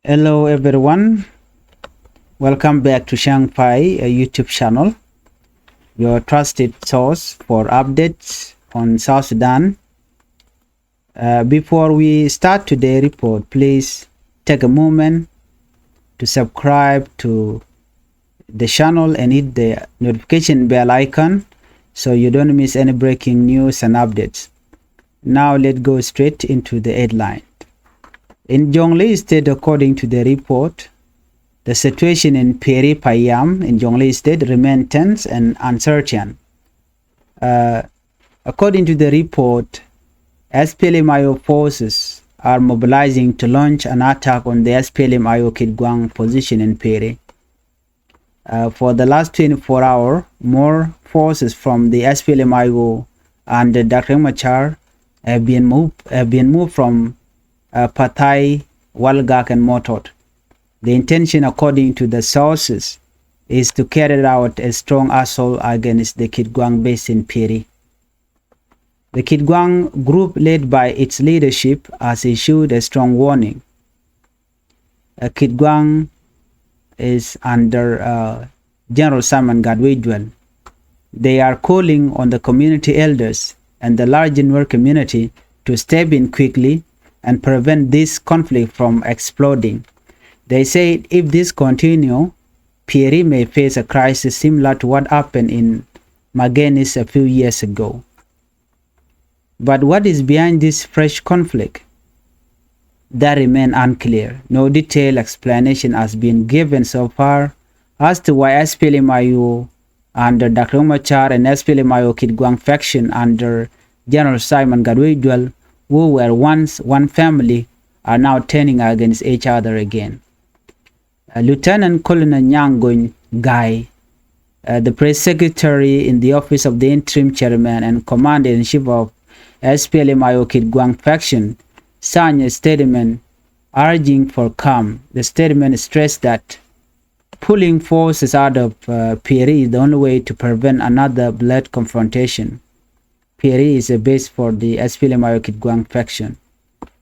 Hello everyone, welcome back to Changfied, a YouTube channel, your trusted source for updates on South Sudan. Before we start today's report, please take a moment to subscribe to the channel and hit the notification bell icon so you don't miss any breaking news and updates. Now let's go straight into the headline. In Jonglei State, according to the report, the situation in Pieri in Jonglei State remains tense and uncertain. According to the report, SPLM-IO forces are mobilizing to launch an attack on the SPLM-IO Kitgwang position in Pieri. For the last 24 hours, more forces from the SPLM-IO and Dr. Machar have been moved from Patai, Walgak, and Motot. The intention, according to the sources, is to carry out a strong assault against the Kitgwang base in Pieri. The Kitgwang group, led by its leadership, has issued a strong warning. Kitgwang is under General Simon Gadwejuel. They are calling on the community elders and the large Nuer community to step in quickly and prevent this conflict from exploding. They say if this continues, Pieri may face a crisis similar to what happened in Magenis a few years ago. But what is behind this fresh conflict? That remains unclear. No detailed explanation has been given so far as to why SPLM-IO under Dr. Machar and SPLM-IO Kitgwang faction under General Simon Gadwejuel, who were once one family, are now turning against each other again. Lieutenant Colonel Nyangon Guy, the press secretary in the office of the interim chairman and commander-in-chief of SPLM-IO Kitgwang faction, signed a statement urging for calm. The statement stressed that pulling forces out of Pieri is the only way to prevent another blood confrontation. Pieri is a base for the SPLM-IO Kitgwang faction.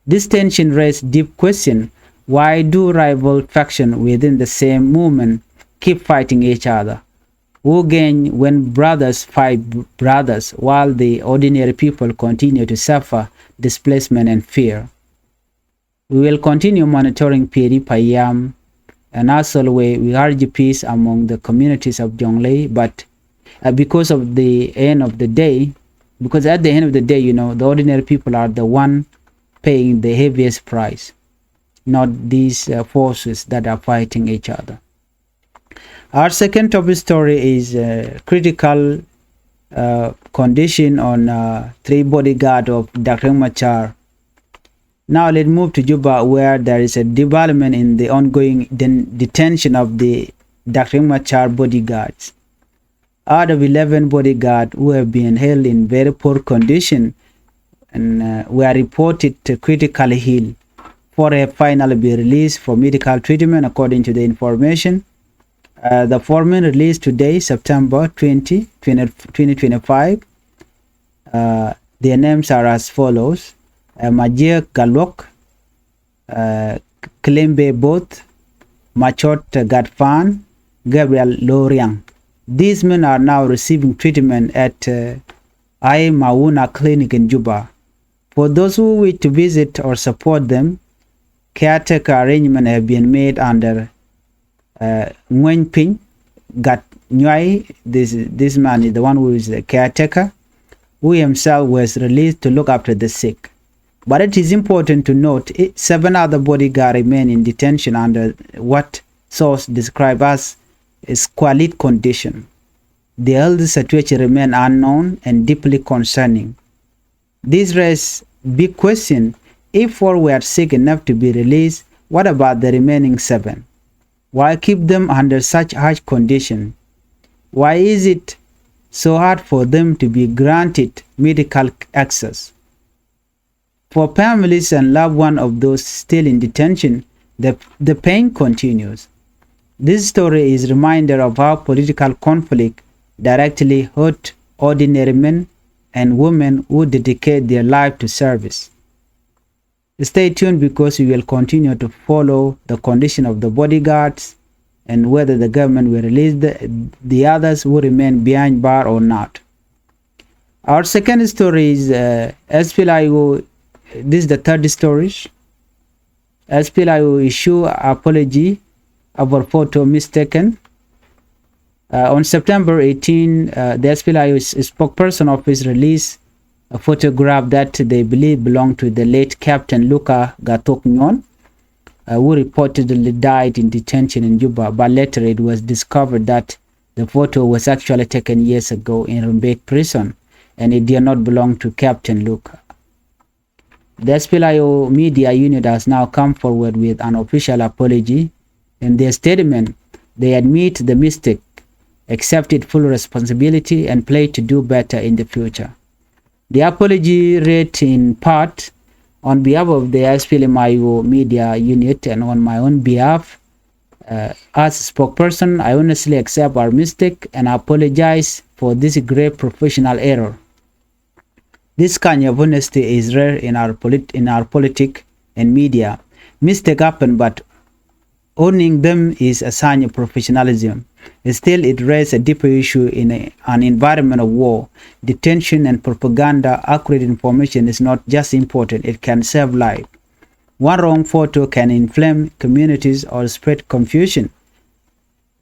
This tension raised deep question: why do rival factions within the same movement keep fighting each other? Who gain when brothers fight brothers while the ordinary people continue to suffer displacement and fear? We will continue monitoring Pieri Payam, and as always, we urge peace among the communities of Jonglei, but because at the end of the day, the ordinary people are the one paying the heaviest price, not these forces that are fighting each other. Our second topic story is critical condition on 3 bodyguards of Dr. Machar. Now let's move to Juba, where there is a development in the ongoing detention of the Dr. Machar bodyguards. Out of 11 bodyguards who have been held in very poor condition and were reported to critically ill, 4 have finally been released for medical treatment according to the information. The 4 men released today, September 20, 2025. Their names are as follows: Majir Galok, Klembe Both, Machot Gadfan, Gabriel Loriang. These men are now receiving treatment at I Mauna Clinic in Juba. For those who wish to visit or support them, caretaker arrangements have been made under Nguyen Ping Gat Nhuai. This man is the one who is the caretaker, who himself was released to look after the sick. But it is important to note 7 other bodyguards remain in detention under what source described as a squalid condition. The health situation remains unknown and deeply concerning. This raises big question: if 4 were sick enough to be released, what about the remaining 7? Why keep them under such harsh condition? Why is it so hard for them to be granted medical access? For families and loved ones of those still in detention, the pain continues. This story is a reminder of how political conflict directly hurt ordinary men and women who dedicate their life to service. Stay tuned because we will continue to follow the condition of the bodyguards and whether the government will release the others who remain behind bar or not. Our second story is SPLIO. This is the third story. SPLIO issue apology over photo mistaken. On September 18, the SPLIO spokesperson office released a photograph that they believe belonged to the late Captain Luka Gatoknyon, who reportedly died in detention in Juba, but later it was discovered that the photo was actually taken years ago in Rumbek prison, and it did not belong to Captain Luka. The SPLIO media unit has now come forward with an official apology. In their statement, they admit the mistake, accepted full responsibility, and pledge to do better in the future. The apology read in part, on behalf of the SPLIO media unit and on my own behalf, as a spokesperson, I honestly accept our mistake and apologize for this grave professional error. This kind of honesty is rare in our politics and media. Mistakes happen, but owning them is a sign of professionalism. Still, it raises a deeper issue in an environment of war, detention, and propaganda. Accurate information is not just important, it can save lives. One wrong photo can inflame communities or spread confusion.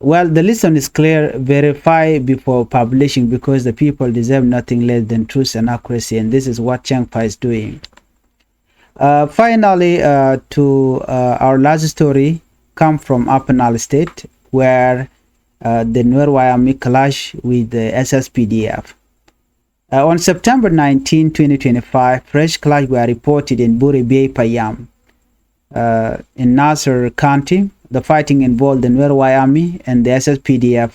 Well, the lesson is clear: verify before publishing, because the people deserve nothing less than truth and accuracy, and this is what Changfied is doing. Finally, to our last story, come from Upper Nile State, where the Nuer Wayami clash with the SSPDF. On September 19, 2025, fresh clash were reported in Buri Bay Payam. In Nasser County, the fighting involved the Nuer Wayami and the SSPDF,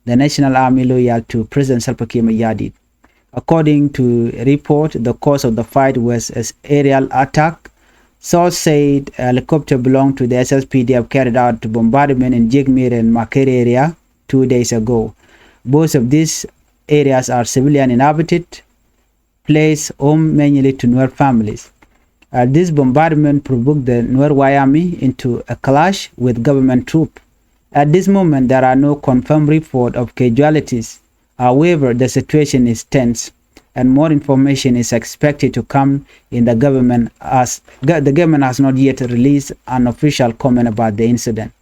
the National Army loyal to President Salva Kiir Mayardit. According to report, the cause of the fight was an aerial attack. Source said a helicopter belonged to the SSPDF carried out bombardment in Jigmir and Machar area 2 days ago. Both of these areas are civilian inhabited, place home mainly to Nuer families. This bombardment provoked the Nuer Wayami into a clash with government troops. At this moment, there are no confirmed reports of casualties. However, the situation is tense, and more information is expected to come in the government, as the government has not yet released an official comment about the incident.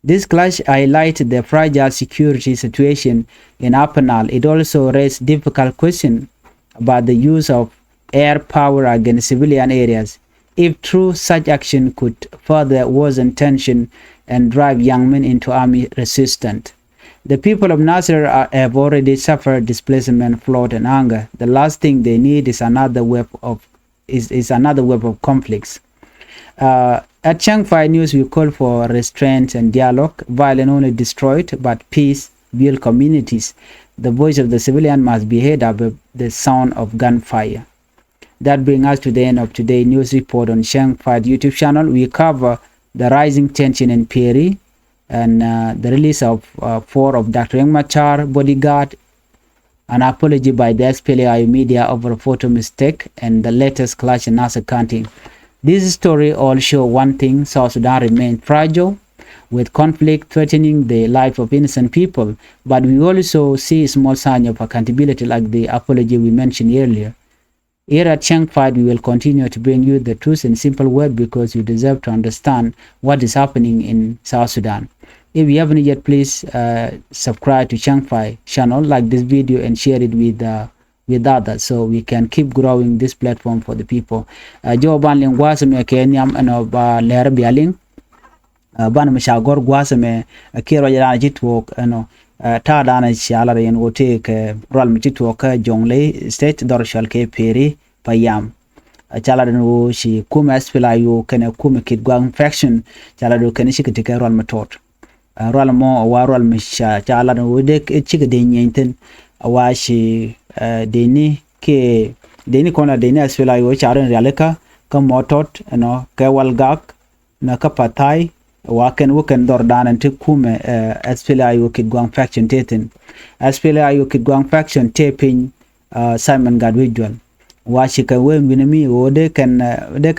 This clash highlighted the fragile security situation in Upper Nile. It also raised difficult questions about the use of air power against civilian areas. If true, such action could further worsen tension and drive young men into army resistance. The people of Nasser have already suffered displacement, flood, and hunger. The last thing they need is another wave of conflicts. At Changfied News, we call for restraint and dialogue. Violence only destroyed, but peace build communities. The voice of the civilian must be heard above the sound of gunfire. That brings us to the end of today's news report on Changfied YouTube channel. We cover the rising tension in Pieri and the release of 4 of Dr. Machar, bodyguard, an apology by the SPLIO media over a photo mistake, and the latest clash in Nasser County. This story all show one thing: South Sudan remains fragile, with conflict threatening the life of innocent people. But we also see small signs of accountability, like the apology we mentioned earlier. Here at Changfied, we will continue to bring you the truth in simple words, because you deserve to understand what is happening in South Sudan. If you haven't yet, please subscribe to Changfied channel, like this video, and share it with others, so we can keep growing this platform for the people. Jo ban ling wasame kenyam ano ba ler bialing ban mashagor gwasame kiro yana jitwok ano ta dana shalare en wote ke ral mititwok Jonglei state dorshal ke Pieri Payam. Chalado no shi kuma SPLIO kene kuma kidgwang faction chalado kene shikitike ral matot ral mo wa ral misha chalado wode chigde nyenten awashi deni kona deni SPLIO charen realeka ka motot no ka walgak na ka patai waken dordan anti kume SPLIO kidgwang faction teten SPLIO kidgwang faction taping Simon Gadwijwal washika we minimi o they can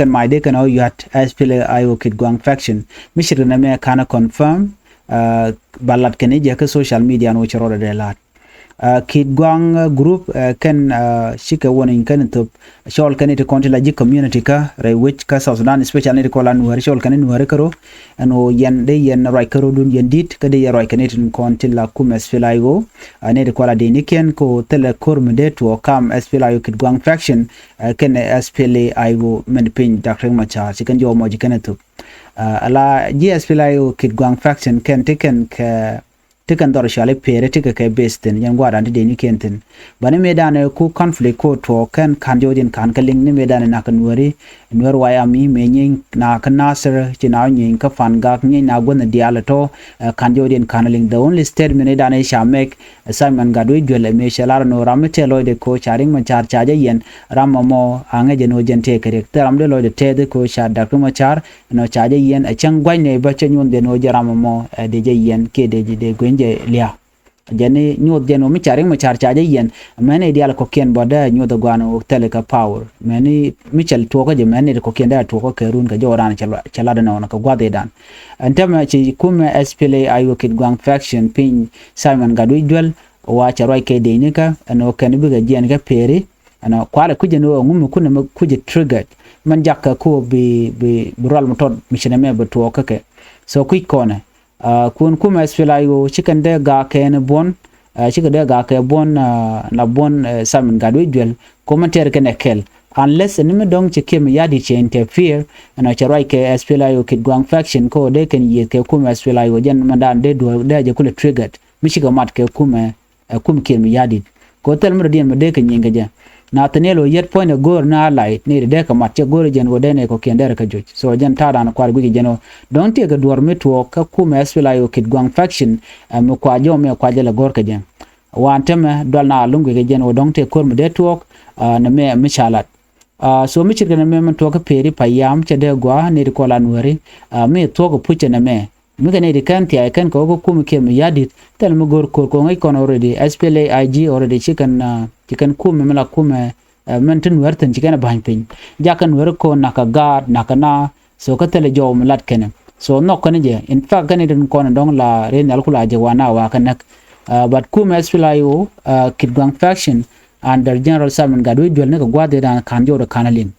my they can all you at SPLA IO kid gwang faction mishir na me kana confirm balat kenija ka social media no chiro de lat kid gwang group can shika warning kan to shol kan it konti ji community ka re which ka South Sudan especially ne ko lan wari shol kan wari karo ano yen de yen right karo dun yen dit ka de right kan it konti la kum SPLA ne de ko la de niken ko tele korm de to kam SPLA kid gwang faction kan SPLA men pin Dr. Machar sikan jo mo ji kan to ala SPLA kid gwang faction can taken dor shale pere tika ke besten yan gwada de ni kenten bane medane ku conflict ko to kan jodin kan kaling ni medane na kan wari nwer wayami menyin na kan nasir china nyin ka fan gak nyin na gona diala to kan jodin kanaling the only statement medane shamek Simon Gadwe jole me shalar no ramete loide ko charing Machar chaje yen ramamo ange jeno jente karakter amde loide tede ko sha Dr. Machar no chaje yen a chang gwine ba chenyon de no jaramamo de je yen ke de gwenje lia jeni nyod jeno mi charing Machar chaje yen mane dial ko ken boda nyodo gwano teleka power mani michel toko je mane ko ken da toko kerun ka joran chala na ko gwade dan antama chi kuma SPLA ayo kid gwang faction pin Simon Gadwe jwel wa charoi ke de nika ano kan biga jen ga Pieri ano kwala kuje no ngum kuna kuje triggered man jakka ko bi rol motod michene me beto kake so quick corner kun kuma SPLA yo chicken de ga ken bon chicken de ga ke bon na bon Simon Gadwe jwel commentaire ken ekel unless enemy dong chike me yadi che interfere ana charoi ke SPLA yo kid gwang faction ko de ken ye ke kuma SPLA yo jen mandan de do de je kule triggered michiga mat ke kuma kum ken mi yadi ko tel mo dien me de ken yinga je na tanelo yet point gor na light ne de ka mat che gor jen wode ne ko ken der ka joj so jen tada na kwar gugi jeno don't take a dor me to ka kuma SPLA yo kid gwang faction mo kwa jo me kwa je la gor ka jen wanteme dol na lungu ke jen o don't take kor me de to na me mishalat so mi chirgana me man to ka Pieri payam che de gwa ne ko lan wari me to ko puche na me mi ne de kan ti ay kan ko kum ke mi yadit tel mo gor ko ngai kon already SPLA IG already chicken kum me la kum man tin werten chicken ban pin jakan wer ko naka guard naka na so ka tele jo lat ken so no kan je in fact kan den kon dong la re nal kula je wana wa kan but kum SPLA kid gwang faction under General Simon Gadwe jwel ne ko gwade dan kanjo do kanalin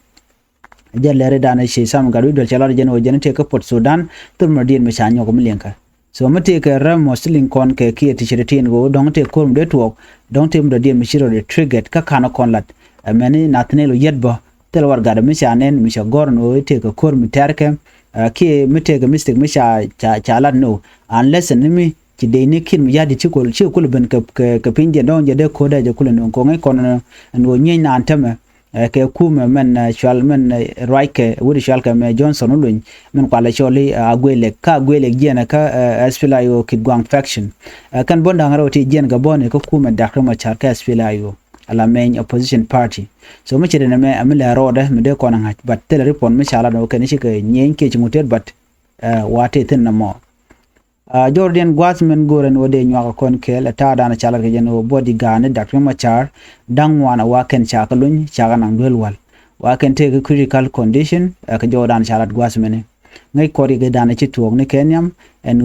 jellere dan she Simon Gadwe jwel chala jeno jene ka Port Sudan tur madin me chanyo ko milenka so mate ka ram mosling kon ke ki t-shirt go dong te ko mde to dong te mde din mishiro de triggered ka kana kon lat amene natnelo yedbo tel war gada mi chanen mi gorno te ka kor mi terke ki mite ga mistake mi chala no unless enemy ci de ne kin ya di ci ko ben ka pinje don je de ko da je kul non ko ngai kon no nyen na antame ke kuma men shal men raike wuri shal ka me Johnson ulun men kwala sholi agwele jena ka SPLA yo kid gwang faction kan bonda ngaro ti jen ga bone ko kuma Dr. Machar ka SPLA yo ala main opposition party so me chede na me amila roda me de ko nan hat but tel report me shala no kan shi ka nyen ke ci mutet but wate tin na mo Jordan Guasman Goren wode nyaka kon kel ta dana chala ke jeno bodyguard Dr. Machar dangwana waken chakalun chaganang dwelwal waken take critical condition ka Jordan chala Guasman ngai kori ge dana ci tuog ne Kenyam en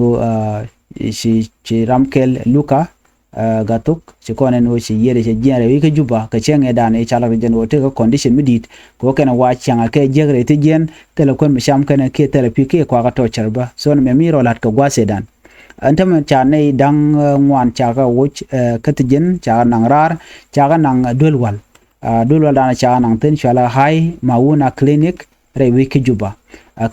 ci ramkel Luka gatuk ci konen wo ci yere ci jere wi ka juba ka chenge dana chala ke jeno take condition midit ko kana wa changa ke jegre te jen telekon mi sham kana ke therapy ke kwa ka to charba so me miro lat ka Guasedan antama chane dang ngwan chaga woch katjen chaga nangrar chaga nang dulwal dana chaga nang ten chala hai mauna clinic re wiki juba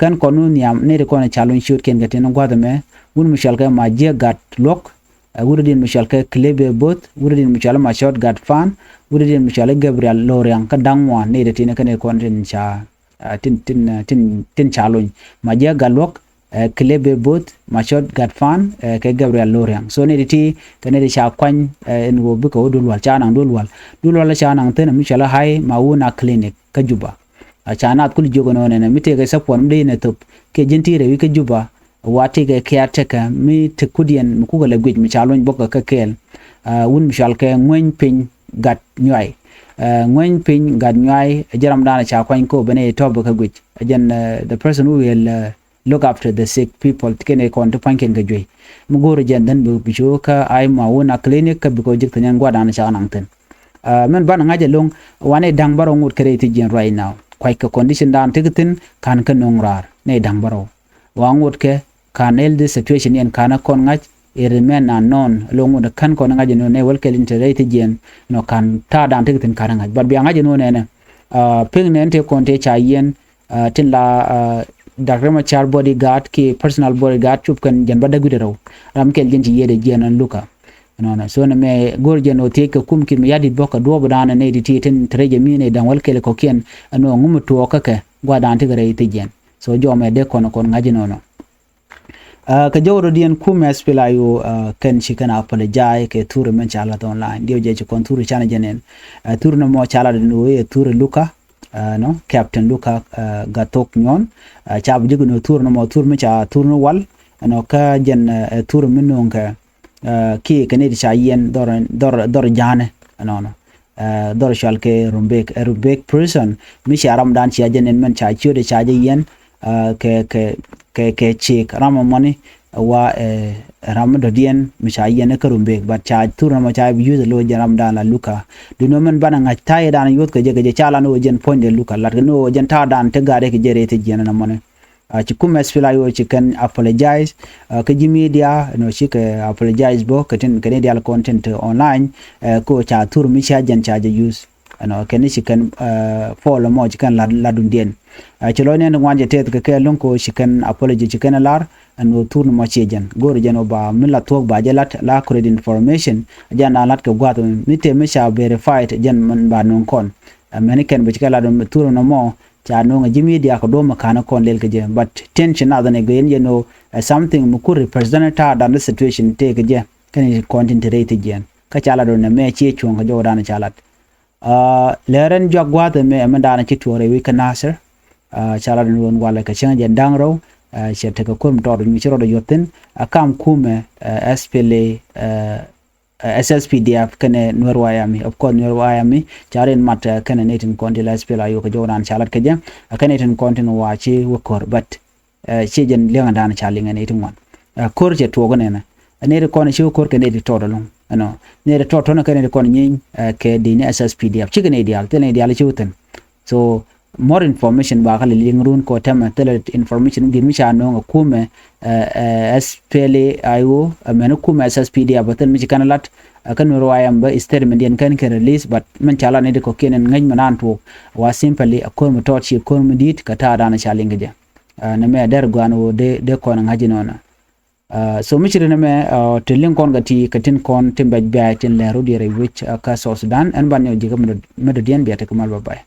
kan konu niam ne ko na chalun shoot ken gaten gwadame un mishal ka maje gat lok wuridin mishal ka klebe bot wuridin mishal ma shot gat fan wuridin mishal Gabriel Loriang ka dangwan ne de tin kan ko tin cha tin chalun maje galok klebe bot machot gat fan ke Gabriel Loriang so ne diti kan ne sha kwan en go bu ko dulwal cha nang dulwal cha nang ten mi chala hai mauna clinic ka juba a cha na kul jogo no ne mi te ga sapon de ne top ke jinti re wi ka juba wati ga caretaker mi te kudien mi ku ga la gwej mi chalon bokka ka kel wun mi shal ke ngwen pin gat nyoy ngwen pin gad nyai jaram dana cha kwan ko bane to ba ka gwich again the person who will look after the sick people tikene kon to panken ga joy mugoro jen dan bu bicho ka ai ma wona clinic ka biko jik tan gwa dana cha nangten men ban ngaje long wane dang baro ngut create jen right now kwai ka condition dan tikitin kan ka nongrar ne dang baro wa ngut ke kan the situation yen kana kon ngaj it remain unknown long the kan kon ngaje no ne wel kel integrate jen no kan ta dan tikitin kan ngaj but bi ngaje no ne ping ne te kon te cha yen tin la Dr. Machar bodyguard ki personal bodyguard chup kan jan bada gudero ram kel jen ci yede jen an luka no so na me gor jen o te ka kum ki me yadi boka do badana ne di tin treje mi ne dan wal kel ko ken no ngum to ka ke gwa dan ti gare ti jen so jo me de kono kon ngaji no ka jawro dien kum espela yo ken ci kana apologize ke tour men chala online dio je ci kon tour chana jenen tour no mo chala no e tour luka no Captain Luka gatok nyon chab jigu no tour no mo tour me cha tour no wal no ka jen tour minung ka ki kanedi cha yen dor jane no dor shal ke rumbek person mi cha ram dan cha jen men cha chude cha yen ke chik ram money wa ram do dien mi cha yen ka rumbek but cha tour no cha use lo ram dan la Luka du no men bana ngaj tay dan yot ke je chala no jen ponde Luka lat no jen ta dan te gare ke jere te jen na money ci kum espila yo ci kan apologize ke ji media no ci ke apologize bo ke tin Canadian content online ko cha tour mi cha jen cha use no ken ci kan follow mo ci kan la dun den ci lo ne ngwanje te ke lon ko ci kan apology ci kan lar no tour mo ci jen gor jen ba mi la tok ba jelat la credit information jan alat ko gwato mi te mi cha verified jen man ba non kon american bi ci kala dum tour no mo cha no nga jimi dia ko do makana kon lel ke je but tension na ne go you know something mu ku represent ta da the situation te ke je kan content rate jen ka chala do ne me ci chon ko jo dana chalat leren jogwa te me dana ci tore wi kanasir chala do won wala ka chen jen dang ro che te ko kum to mi chiro do yoten akam kume SPLA SSPDF kene Norwayami of course Norwayami charen mat kene netin konti la SPLA yo ko jodan chalat ke jam kene netin konti no wachi wokor but che jen lenga dan chalinga netin wan kor je to gone na ne ko ne kor kene di to dolong no ne to to na kene ko nyin ke di ne SSPDF chigene ideal tele ideal chuten so more information ba kala lingrun ko tema tele information gi mi cha no kume SPLA ayo ameno kume SSPDF batel mi kana lat kan royam ba statement yen kan release but man chala ne ko kenen ngaj manan to wa simply ko mo to chi ko mo dit ka ta dana chalinga je na me der gwano de ko na ngaji nona so mi chire na me te link kon gati katin kon timba ba tin le rodi re which ka South Sudan an ban yo jiga mo dien biata kamal bye